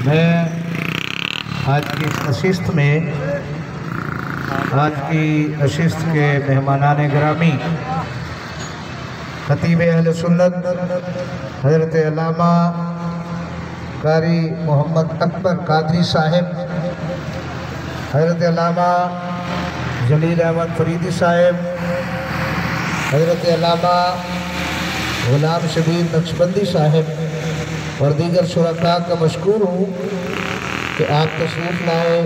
میں آج کی اس نشست میں کے مہمانان گرامی خطیب اہل سنت حضرت علامہ قاری محمد اکبر قادری صاحب، حضرت علامہ جلیل احمد فریدی صاحب، حضرت علامہ غلام شبیر نقشبندی صاحب اور دیگر شرکاء کا مشکور ہوں کہ آپ تشریف لائے،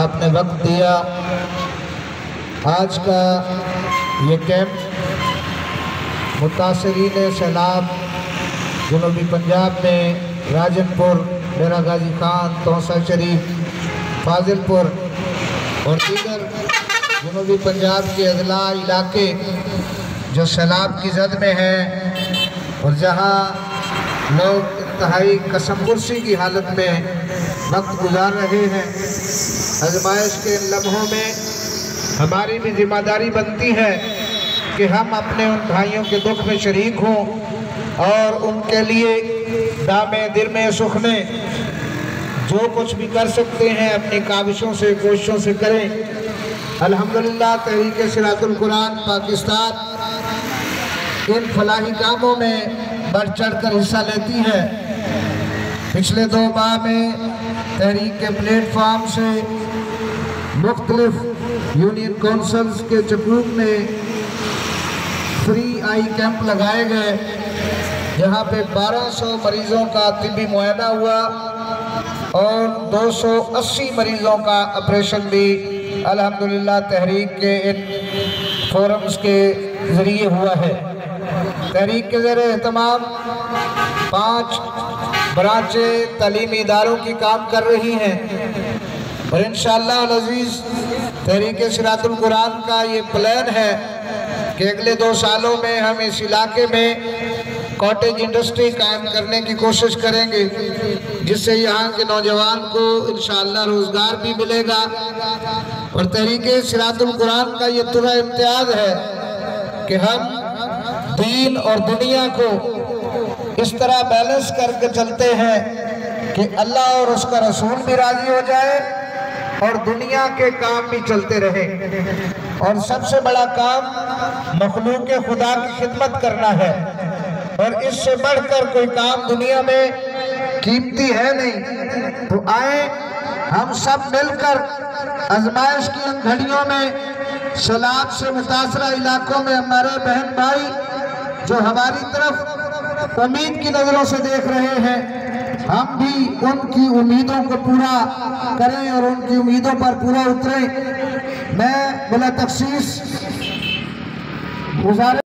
آپ نے وقت دیا۔ آج کا یہ کیمپ متاثرین سیلاب جنوبی پنجاب میں راجن پور، ڈیرہ غازی خان، توسہ شریف، فاضل پور اور دیگر جنوبی پنجاب کے اضلاع علاقے جو سیلاب کی زد میں ہیں اور جہاں لوگ انتہائی قسم پرسی کی حالت میں وقت گزار رہے ہیں، آزمائش کے لمحوں میں ہماری بھی ذمہ داری بنتی ہے کہ ہم اپنے ان بھائیوں کے دکھ میں شریک ہوں اور ان کے لیے دامے درمے سخنے جو کچھ بھی کر سکتے ہیں اپنی کاوشوں سے کوششوں سے کریں۔ الحمدللہ تحریک صراط القرآن پاکستان ان فلاحی کاموں میں بڑھ چڑھ کر حصہ لیتی ہے۔ پچھلے 2 ماہ میں تحریک کے پلیٹ فارم سے مختلف یونین کونسلز کے چکوک میں فری آئی کیمپ لگائے گئے، جہاں پہ 1200 مریضوں کا طبی معائنہ ہوا اور 280 مریضوں کا آپریشن بھی الحمدللہ تحریک کے ان فورمز کے ذریعے ہوا ہے۔ تحریک کے زیر اہتمام 5 برانچیں تعلیمی اداروں کی کام کر رہی ہیں اور انشاءاللہ العزیز تحریک صراط القرآن کا یہ پلان ہے کہ اگلے 2 سالوں میں ہم اس علاقے میں کاٹیج انڈسٹری قائم کرنے کی کوشش کریں گے، جس سے یہاں کے نوجوان کو انشاءاللہ روزگار بھی ملے گا۔ اور تحریک صراط القرآن کا یہ ترا امتیاز ہے کہ ہم دین اور دنیا کو اس طرح بیلنس کر کے چلتے ہیں کہ اللہ اور اس کا رسول بھی راضی ہو جائے اور دنیا کے کام بھی چلتے رہے۔ اور سب سے بڑا کام مخلوق خدا کی خدمت کرنا ہے، اور اس سے بڑھ کر کوئی کام دنیا میں قیمتی ہے نہیں۔ تو آئیں ہم سب مل کر آزمائش کی ان گھڑیوں میں سیلاب سے متاثرہ علاقوں میں ہمارے بہن بھائی جو ہماری طرف امید کی نظروں سے دیکھ رہے ہیں، ہم بھی ان کی امیدوں کو پورا کریں اور ان کی امیدوں پر پورا اتریں۔ میں بلا تخصیص گزارش